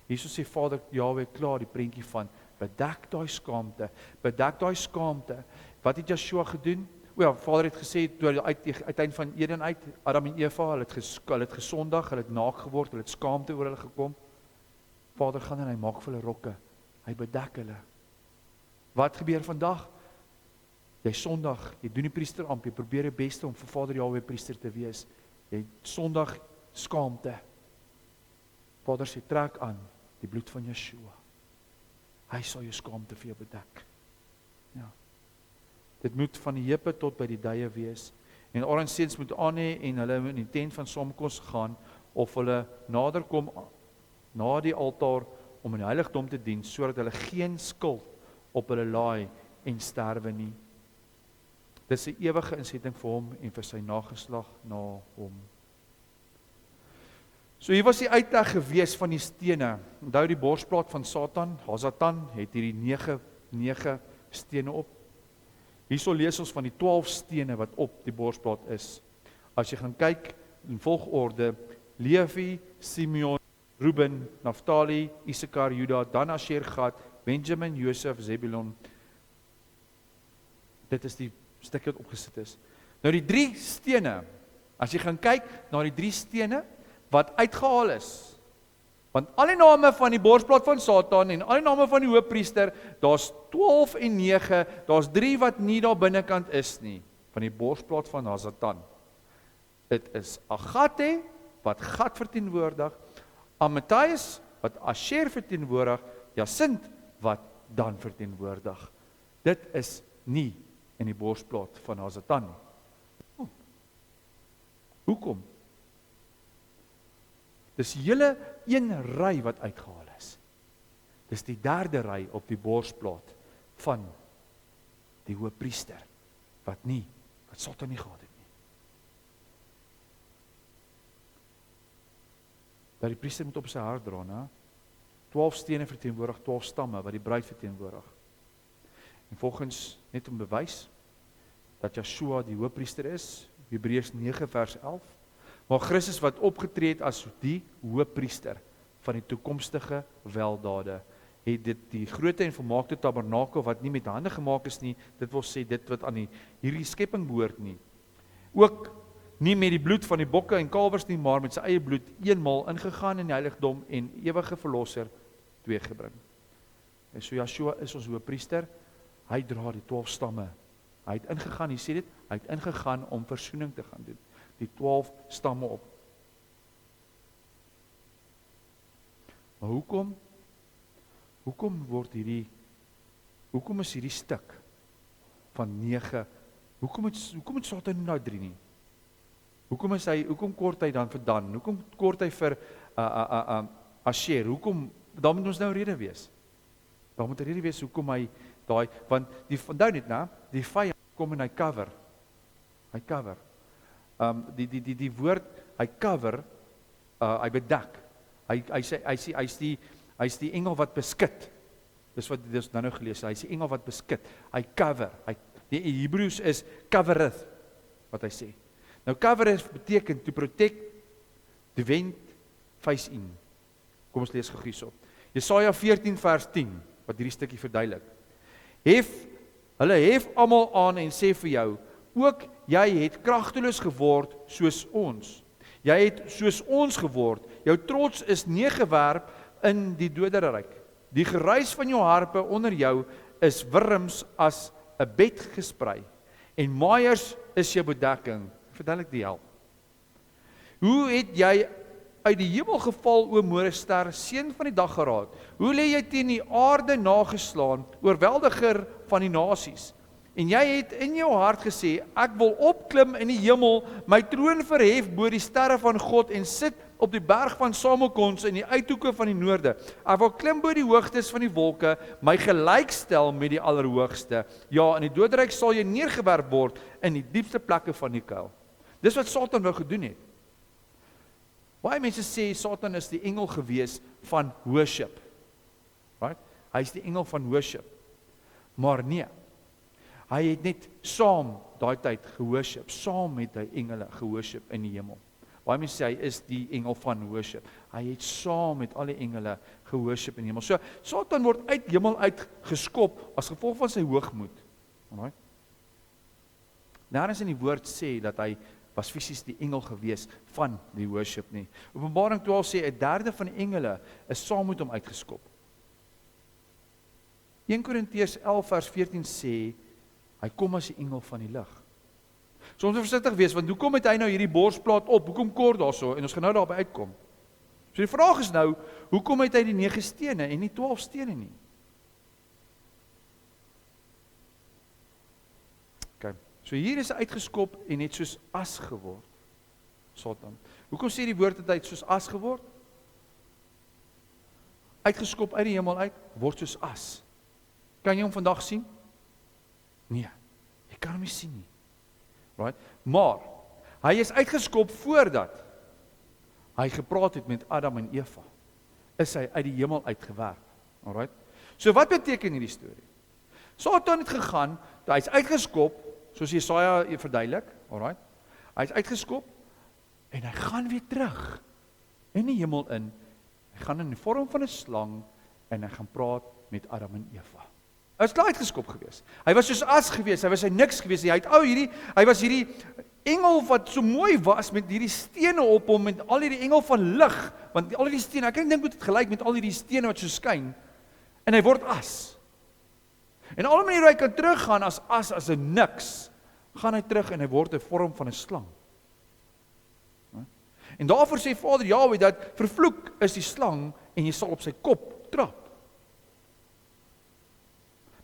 Hierso sê Vader Yahweh klaar die prentjie van, bedek daai skaamte, bedek daai skaamte. Wat het Yeshua gedoen? Vader het gesê, toe uiteind van Eden uit, Adam en Eva, hulle het gesondig, hulle het naak geword, hulle het skaamte oor hulle gekom. Vader gaan en hy maak vir hulle rokke, hy bedek hulle. Wat gebeur vandag? Jy sondig, jy doen die priesterampt, jy probeer die beste om vir Vader Yahweh priester te wees. Jy sondig, skaamte. Vader sê, trek aan die bloed van Yeshua. Hy sal jou skaamte vir jou bedek. Ja. Dit moet van die heupe tot by die duie wees. En Aaron se seuns moet aan hê en hulle in die tent van samekoms gaan, of hulle nader kom na die altaar om in die heiligdom te dien, sodat hulle geen skuld op hulle laai en sterwe nie. Dit is 'n ewige insetting vir hom en vir sy nageslag na hom. So hier was die uitleg gewees van die stene. Onthou die borsplaat van Satan, Hazatan, het hierdie 9 stene op. Hierso lees ons van die 12 stene wat op die borsplaat is. As jy gaan kyk in volgorde, Levi, Simeon, Reuben, Naftali, Issachar, Juda, dan Asher, Gad, Benjamin, Josef, Zebulon. Dit is die stukkie wat opgesit is. Nou die 3 stene, as jy gaan kyk na die 3 stene wat uitgehaal is, want al die name van die borsplaat van Satan en al die name van die hoofpriester, daar's 12 en 9, daar's 3 wat nie daar binnekant is nie, van die borsplaat van Hazatan. Dit is Agate, wat Gad verteenwoordig, Amathias, wat Asher verteenwoordig, Jacint, wat Dan verteenwoordig. Dit is nie in die borsplaat van Hazatan nie. Hoekom? Dis hele een ry wat uitgehaal is. Dis die derde ry op die borsplaat van die hoëpriester, wat Satan nie gehad het nie. Dat die priester moet op sy hart dra, né? 12 stene verteenwoordig 12 stamme wat die bruid verteenwoordig. En volgens net om bewys dat Joshua die hoëpriester is, Hebreërs 9 vers 11, maar Christus wat opgetree het as die hoëpriester van die toekomstige weldade, het dit die groote en volmaakte tabernakel wat nie met hande gemaak is nie, dit wil sê dit wat aan hierdie skepping behoort nie, ook nie met die bloed van die bokke en kalwers nie, maar met sy eie bloed eenmaal ingegaan in die heiligdom en ewige verlosser teweeggebring. En so Joshua is ons hoëpriester, hy dra die 12 stamme. Hy het ingegaan, hy sê dit, hy het ingegaan om versoening te gaan doen. Die 12 stamme op. Maar hoekom is hierdie stuk van 9, hoekom het Satan nie nou 3 nie? Hoekom kort hy dan vir Dan? Hoekom kort hy vir Asher? Daar moet ons nou rede wees. Daar moet 'n rede wees hoekom hy daai, want onthou net, die vyand kom en hy cover. Hy cover. Die woord, hy cover, hy bedek. Hy's die engel wat beskit. Dis wat ons nou gelees het. Hy's die engel wat beskit. Hy cover. Die Hebreëus is covereth, wat hy sê. Nou covereth beteken to protect, defend, face in. Kom ons lees gou hierso. Jesaja 14 vers 10, wat hierdie stukkie verduidelik. Hulle hef almal aan en sê vir jou, ook jy het kragteloos geword soos ons. Jy het soos ons geword. Jou trots is neergewerp in die doderyk. Die geruis van jou harpe onder jou is wurms as 'n bed gesprei. En maaiers is jou bedekking. Verduidelik die hel. Hoe het jy uit die hemel geval, o Morester, seun van die daggeraad? Hoe lê jy teen die aarde nageslaan, oorweldiger van die nasies? En jy het in jou hart gesê, ek wil opklim in die hemel, my troon verhef bo die sterre van God en sit op die berg van samekoms in die uithoeke van die noorde. Ek wil klim bo die hoogtes van die wolke, my gelykstel met die Allerhoogste. Ja, in die doderyk sal jy neergewerp word in die diepste plekke van die kuil. Dis wat Satan wou gedoen het. Baie mense sê Satan is die engel gewees van worship. Right? Hy is die engel van worship. Maar nee. Hy het net saam daai tyd geworship. Saam met hy engele geworship in die hemel. Baie mense sê hy is die engel van worship. Hy het saam met al die engele geworship in die hemel. So Satan word uit hemel uitgeskop as gevolg van sy hoogmoed. Alright? Nêrens in die woord sê dat hy was fisies die engel gewees van die worship nie. Openbaring 12 sê 1/3 van die engele is saam met hom uitgeskop. 1 Korintiërs 11 vers 14 sê hy kom as die engel van die lig. So ons moet versigtig wees, want hoekom het hy nou hierdie borsplaat op? Hoekom kort daarso? En ons gaan nou daarby uitkom. So die vraag is nou, hoekom het hy die 9 stene en nie 12 stene nie? Okay. So hier is hy uitgeskop en het soos as geword. Satan. Hoekom sê die woord dat hy soos as geword? Uitgeskop uit die hemel uit, word soos as. Kan jy hom vandag sien? Nee, jy kan hom nie sien nie. Right? Maar, hy is uitgeskop voordat hy gepraat het met Adam en Eva. Is hy uit die hemel uitgewerp. Alright? So wat beteken hierdie storie? Satan het gegaan, hy is uitgeskop, soos Jesaja verduidelik, alright? Hy is uitgeskop, en hy gaan weer terug, in die hemel in, hy gaan in die vorm van 'n slang, en hy gaan praat met Adam en Eva. Hy was klaar uitgeskop gewees. Hy was soos as gewees, hy was hy niks gewees. Hy was hierdie engel wat so mooi was met hierdie stene op hom, met al hierdie engel van lig, want al hierdie stene, ek dink dit gelyk met al hierdie stene wat so skyn, en hy word as. En al die manier hoe hy kan teruggaan as 'n niks, gaan hy terug en hy word 'n vorm van 'n slang. En daarvoor sê Vader Jahwe dat vervloek is die slang en jy sal op sy kop trap.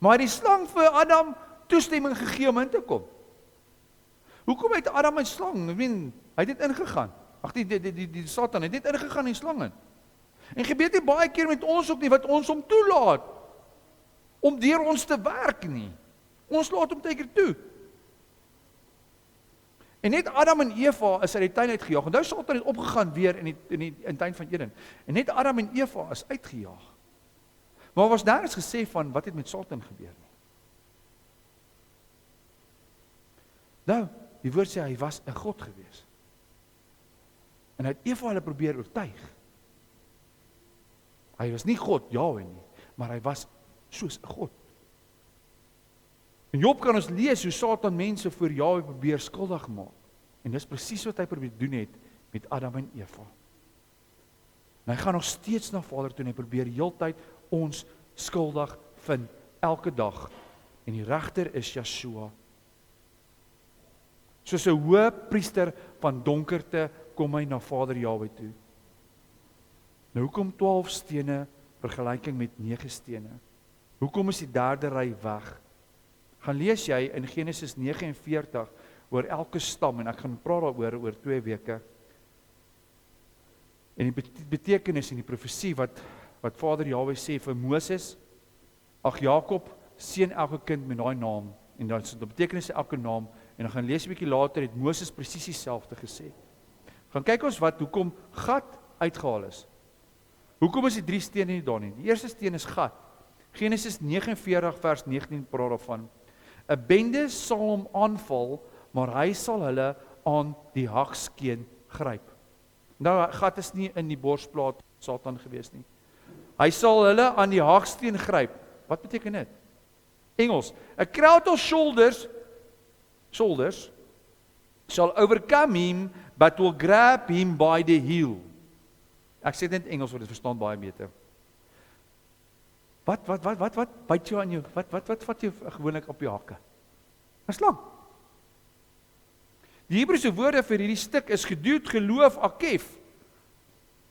Maar die slang vir Adam toestemming gegee om in te kom. Hoekom het Adam 'n slang? Hy het net ingegaan. Ag die Satan het net ingegaan in die slang in. En gebeur nie baie keer met ons ook nie, wat ons hom toelaat, om deur ons te werk nie. Ons laat hom teker toe. En net Adam en Eva is uit die tuin uitgejaag. Onthou Satan het opgegaan weer in die tuin van Eden. En net Adam en Eva is uitgejaag. Maar was nêrens gesê van wat het met Satan gebeur nie. Nou, die woord sê hy was 'n God gewees. En hy het Eva hulle probeer oortuig. Hy was nie God, Jahwe nie, maar hy was soos 'n God. In Job kan ons lees hoe Satan mense voor Jahwe probeer skuldig maak. En dis presies wat hy probeer doen het met Adam en Eva. En hy gaan nog steeds na Vader toe en hy probeer heeltyd ons skuldig vind, elke dag. En die regter is Yeshua. Soos 'n hoë priester van donkerte kom hy na Vader Jahwe toe. Nou hoekom 12 stene vergelyking met 9 stene? Hoekom is die derde ry weg? Gaan lees jy in Genesis 49 oor elke stam en ek gaan praat daaroor oor 2 weke. En die betekenis en die profesie wat Vader Jahwe sê vir Moses, ag Jakob, seën elke kind met daai naam. En dan is dit betekenis elke naam. En dan gaan lees 'n bietjie later het Moses presies dieselfde gesê. Gaan kyk ons hoekom Gad uitgehaal is. Hoekom is die 3 stene nie daar nie? Die eerste steen is Gad. Genesis 49 vers 19 praat daarvan. 'n Bende sal hom aanval, maar hy sal hulle aan die hagskeen gryp. Nou, Gad is nie in die borsplaat Satan gewees nie. Hy sal hulle aan die hagsteen gryp. Wat beteken dit? Engels. A crowd of shoulders shall overcome him, but will grab him by the heel. Ek sê dit in Engels, want dit verstaan baie beter. Wat byt jou aan jou? Wat vat jou gewoonlik op jou hakke? 'n Slang. Die Hebreëse woorde vir hierdie stuk is gedoet, geloof, akef.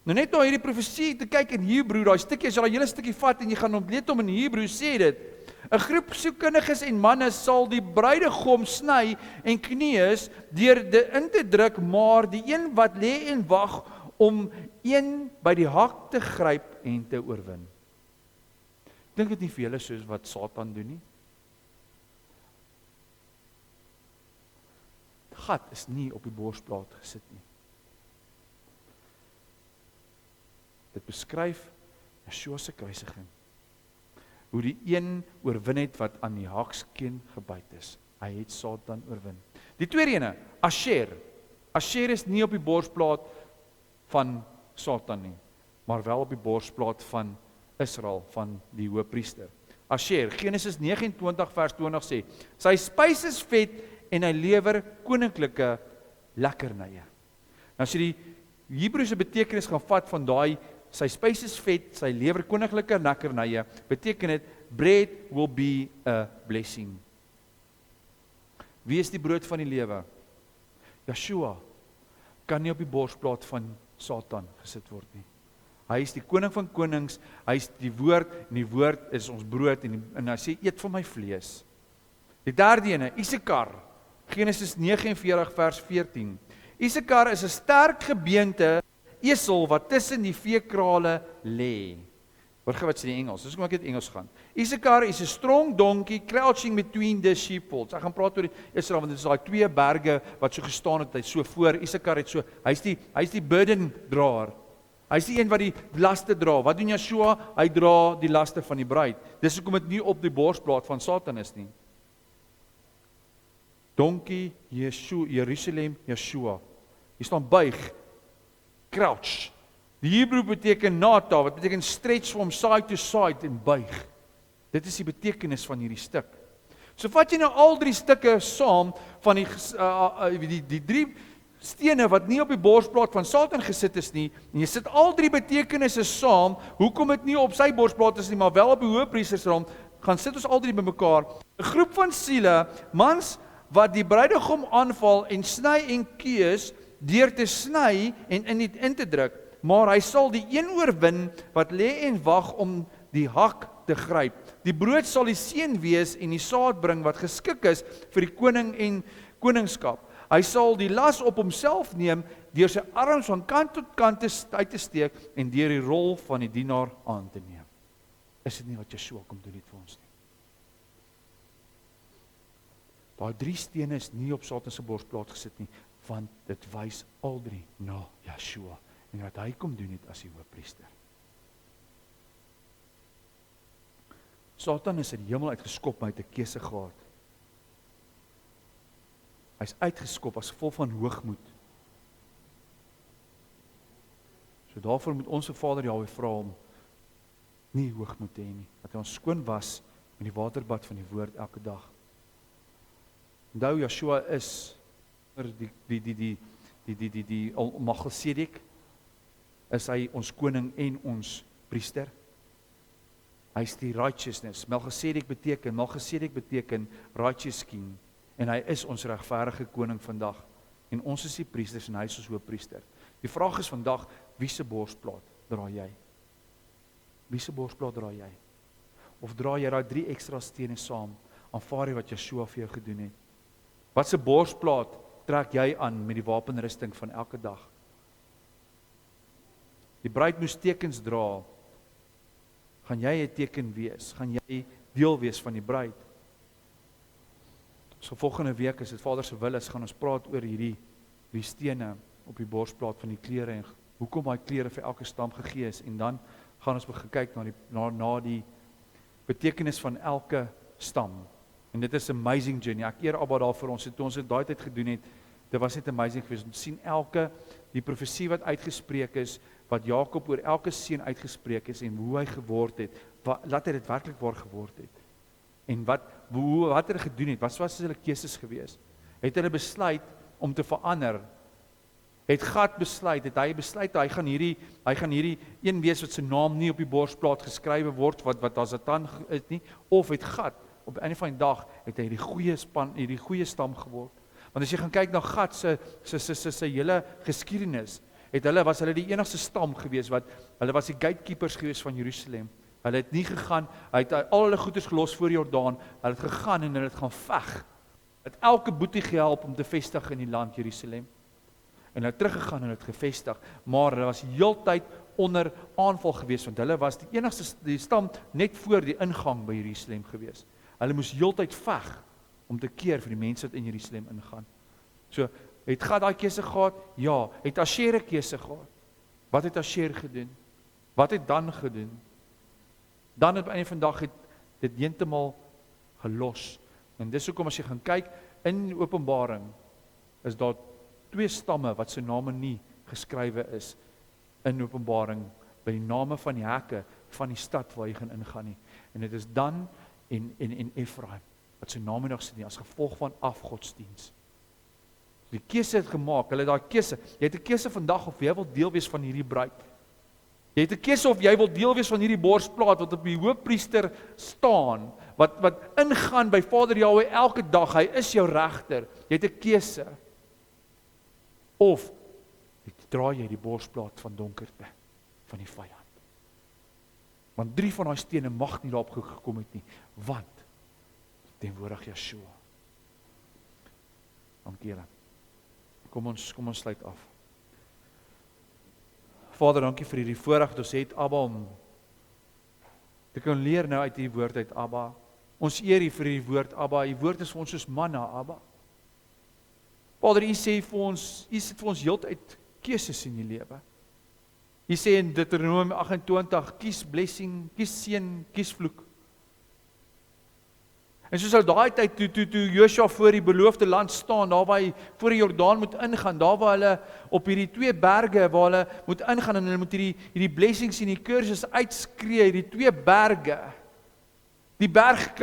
Nou net na hierdie profesie te kyk in Hebreë, daai stukkie, as jy daai hele stukkie vat en jy gaan ontleed hom in Hebreë, sê dit, 'n groep sielkundiges en manne sal die bruidegom sny en kneus deur dit in te druk, maar die een wat lê en wag om een by die hak te gryp en te oorwin. Dink dit nie vir julle soos wat Satan doen nie? Gad is nie op die borsplaat gesit nie. Dit beskryf Yeshua se kruisiging. Hoe die een oorwin het wat aan die hagskeen gebyt is. Hy het Satan oorwin. Die tweede ene, Asher. Asher is nie op die borsplaat van Satan nie, maar wel op die borsplaat van Israel, van die hoëpriester. Asher, Genesis 29 vers 20 sê, sy spys is vet en hy lewer koninklike lekkernye. Nou as jy die Hebreëse betekenis gaan vat van daai, sy spys is vet, sy lewer koninklike lekkernye, beteken dit, bread will be a blessing. Wie is die brood van die lewe? Yeshua kan nie op die borsplaat van Satan gesit word nie. Hy is die koning van konings, hy is die woord, en die woord is ons brood, en hy sê, eet van my vlees. Die derde ene, Issachar, Genesis 49 vers 14. Issachar is 'n sterk gebeente esel wat tussen die veekrale lê. Hoor gou wat sê die Engels, dis kom ek in Engels gaan. Issachar is a strong donkey crouching between the sheepfolds. Ek gaan praat oor Israel, want dit is daai 2 berge wat so gestaan het, hy so voor, Issachar het so, hy's die burden draer. Hy's die een wat die laste dra. Wat doen Yeshua? Hy dra die laste van die bruid. Dis hoekom dit nie op die borsplaat van Satan is nie. Donkey, Yeshua, Jerusalem, Yeshua. Hier staan buig, crouch. Die Hebreë beteken nata, wat beteken stretch from side to side en buig. Dit is die betekenis van hierdie stuk. So vat jy nou al 3 stukke saam van die 3 stene wat nie op die borsplaat van Satan gesit is nie, en jy sit al 3 betekenisse saam, hoekom dit nie op sy borsplaat is nie, maar wel op die hoëpriester se rond, gaan sit ons al 3 bymekaar. 'n Groep van siele, mans wat die bruidegom aanval en sny en keus deur te sny en in te druk, maar hy sal die een oorwin wat lê en wag om die hak te gryp. Die brood sal die seën wees en die saad bring wat geskik is vir die koning en koningskap. Hy sal die las op homself neem, deur sy arms van kant tot kant uit te steek, en deur die rol van die dienaar aan te neem. Is dit nie wat Yeshua kom doen het vir ons nie? Daai 3 stene is nie op Satan se borsplaat gesit nie, want dit wys al 3 na Yeshua, en wat hy kom doen het as die hoëpriester. Satan is in die hemel uitgeskop, maar hy het 'n keuse gehad. Hy is uitgeskop as gevolg van hoogmoed. So daarvoor moet ons se Vader Jahwe vra om nie hoogmoed te hê nie, dat hy ons skoon was in die waterbad van die woord elke dag. Onthou, Yeshua is die Melchisedek, is hy ons koning en ons priester. Hy is die righteousness. Melchisedek beteken righteous king, en hy is ons regverdige koning vandag, en ons is die priesters en hy is ons hoëpriester. Die vraag is vandag, wie se borsplaat dra jy? Wie se borsplaat dra jy? Of dra jy daai 3 ekstra stene saam, aanvaar jy wat Yeshua vir jou gedoen het? Wat se borsplaat trek jy aan met die wapenrusting van elke dag? Die bruid moes tekens dra. Gaan jy 'n teken wees? Gaan jy deel wees van die bruid? So volgende week, as dit Vader se wil is, gaan ons praat oor hierdie stene op die borsplaat van die klere en hoekom daai klere vir elke stam gegee is, en dan gaan ons begin kyk na die betekenis van elke stam. En dit is 'n amazing journey. Ek eer Abba daarvoor ons het daai tyd gedoen het. Dit was net amazing geweest om te sien die profesie wat uitgespreek is, wat Jakob oor elke seun uitgespreek is en hoe hy geword het, laat hy dit werklik waar geword het. En wat hy gedoen het, wat was hulle keuses geweest? Het hulle besluit om te verander? Het Gad besluit, het hy besluit, hy gaan hierdie een wees wat sy naam nie op die borsplaat geskrywe word, wat as dit dan is nie, of het Gad, op 'n einde van die dag, het hy hierdie goeie stam geword. Want as jy gaan kyk na Gad sy hele geskiedenis, was hulle die enigste stam gewees, hulle was die gatekeepers gewees van Jerusalem. Hulle het nie gegaan, hy het al hulle goeders gelos voor Jordaan, hulle het gegaan en hulle het gaan veg. Het elke boetie gehelp om te vestig in die land Jerusalem. En hulle het teruggegaan en het gevestig, maar hulle was heeltyd onder aanval gewees, want hulle was die enigste die stam net voor die ingang by Jerusalem gewees. Hulle moes heeltyd veg om te keer vir die mense wat in Jerusalem ingaan. So, het Gad daai keuse gehad? Ja. Het Asher 'n keuse gehad? Wat het Asher gedoen? Wat het Dan gedoen? Dan op 'n einde van dag het dit heeltemal gelos. En dis hoekom as jy gaan kyk in Openbaring, is daar 2 stamme wat se name nie geskrywe is in Openbaring by die name van die hekke van die stad waar jy gaan ingaan nie. En dit is Dan en Efraim wat se name nog sit nie as gevolg van afgodsdiens. Die keuse het gemaak, hulle daai keuse. Jy het 'n keuse vandag of jy wil deel wees van hierdie bruid. Jy het 'n keuse of jy wil deel wees van hierdie borsplaat wat op die hoëpriester staan, wat ingaan by Vader Jahwe elke dag. Hy is jou regter. Jy het 'n keuse. Of dra jy die borsplaat van donkerte van die vyand. Want 3 van daai stene mag nie daarop gekom het nie, want teenwoordig Yeshua. Dankie julle. Kom ons sluit af. Vader, dankie vir hierdie voorreg wat ons het, Abba, om te kan leer nou uit die woord uit, Abba. Ons eer U vir die woord, Abba. Die woord is vir ons soos manna, Abba. Vader, U sê vir ons, U sit vir ons heeltyd keuses in die lewe. U sê in Deuteronomium 28, kies blessing, kies seën, kies vloek. En soos al daai tyd toe Joshua voor die beloofde land staan, daar waar hy voor die Jordaan moet ingaan, daar waar hulle op hierdie 2 berge waar hulle moet ingaan en hulle moet hierdie blessings en die curses uitskree, hierdie 2 berge. Die berg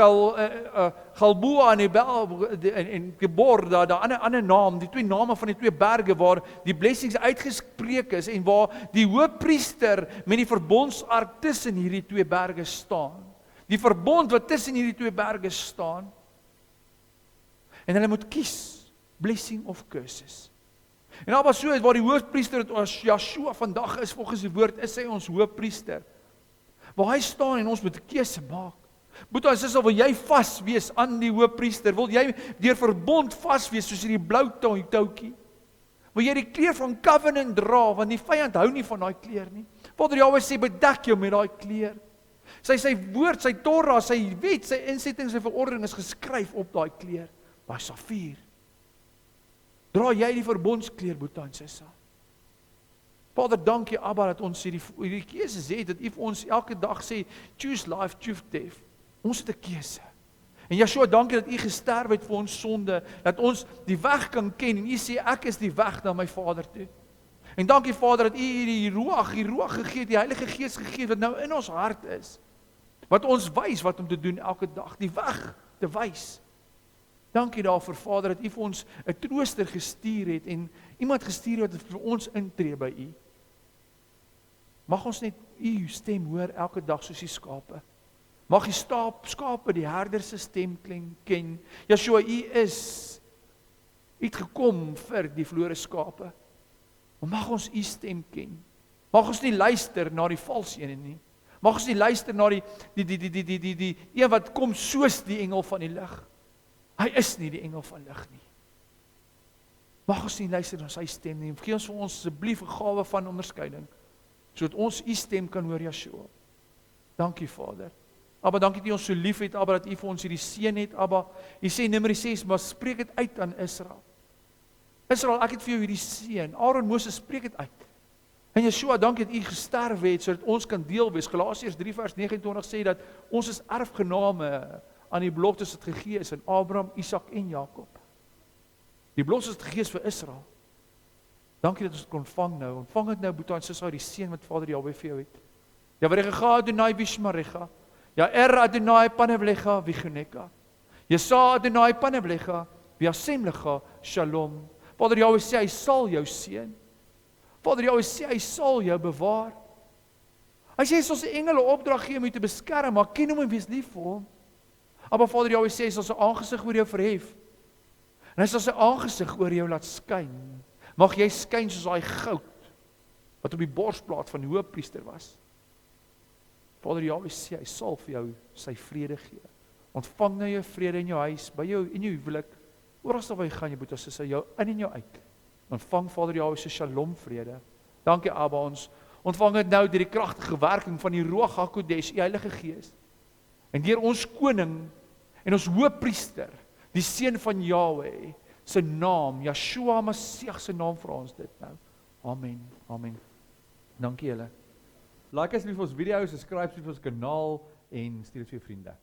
Galboa en Gebor, daar ander naam, die 2 name van die 2 berge waar die blessings uitgespreek is en waar die hoëpriester met die verbondsark tussen hierdie 2 berge staan. Die verbond wat tussen hierdie 2 berge staan. En hulle moet kies, blessing of curses. En Abba, so is waar die hoëpriester, as Yeshua vandag is, volgens die woord, is hy ons hoëpriester. Waar hy staan en ons moet 'n keuse maak. Boetie en suster, wil jy vas wees aan die hoëpriester? Wil jy deur verbond vas wees soos hierdie blou toutjie? Wil jy die kleur van covenant dra, want die vyand hou nie van daai kleur nie. Vader Jahwe sê, bedek jou met daai kleur. Sy woord, sy Torah, sy wet, sy insetting, sy verordening is geskryf op daai kleur, daai safier. Dra jy die verbondskleur, boetie en suster? Vader, dankie Abba dat ons hierdie keuses het, dat U vir ons elke dag sê, choose life, choose death. Ons het 'n keuse. En Yeshua, dankie dat U gesterf het vir ons sonde, dat ons die weg kan ken, en U sê, ek is die weg na my Vader toe. En dankie Vader, dat U die Ruach gegee het, die Heilige Gees gegee het, wat nou in ons hart is, wat ons wys wat om te doen elke dag, die weg te wys. Dankie daarvoor Vader, dat U vir ons 'n trooster gestuur het, en iemand gestuur het wat vir ons intree by U. Mag ons net U stem hoor elke dag soos die skape. Mag die skape die herder se stem ken. Yeshua, U het gekom vir die verlore skape. Maar mag ons U stem ken. Mag ons nie luister na die valse ene nie. Mag ons nie luister na die een wat kom soos die engel van die lig. Hy is nie die engel van lig nie. Mag ons nie luister na sy stem nie. Gee ons vir ons asseblief 'n gawe van onderskeiding, sodat ons U stem kan hoor, Yeshua. Dankie Vader. Abba, dankie dat U ons so lief het, Abba, dat U vir ons hierdie seën het, Abba. U sê Numeri 6, maar spreek dit uit aan Israel. Israel, ek het vir jou hierdie seën. Aaron, Moses, spreek dit uit. En Yeshua, dankie dat U gesterf het, sodat ons kan deel wees. Galasiërs 3 vers 29 sê dat ons is erfgename aan die beloftes wat gegee is aan Abraham, Isak en Jakob. Die beloftes wat gegee is vir Israel. Dankie dat ons dit kon ontvang nou. Ontvang dit nou, boetie en sussie, die seën wat Vader Jahwe vir jou het. Ja, Varecha Adonai Vishmarecha. Ja, Adonai Panevlecha Vichuneka. Yesa Adonai Panevlecha Viasemlecha Shalom. Vader Jahwe sê hy sal jou seën. Vader Jahwe sê hy sal jou bewaar. Hy sê hy sal sy engele opdrag gee om jou te beskerm, maar ken hom en wees lief vir hom. Maar Vader Jahwe sê hy sal sy aangesig oor jou verhef. En hy sal sy aangesig oor jou laat skyn. Mag jy skyn soos daai goud wat op die borsplaat van die hoëpriester was. Vader Jahwe sê hy sal vir jou sy vrede gee. Ontvang nou jou vrede in jou huis, by jou in jou huwelik, oral waar jy gaan, jy boetie, soos hy jou in en jou uit. Ontvang Vader Jahwe se Shalom vrede. Dankie Abba, ons ontvang dit nou deur die kragtige werking van die Ruach HaKodesh, die Heilige Gees. En deur ons koning en ons hoëpriester, die seun van Jahwe, se naam, Yeshua Messiah se naam vir ons dit nou. Amen. Amen. Dankie julle. Like asseblief ons video, subscribe asseblief ons kanaal en stuur dit vir jou vriende.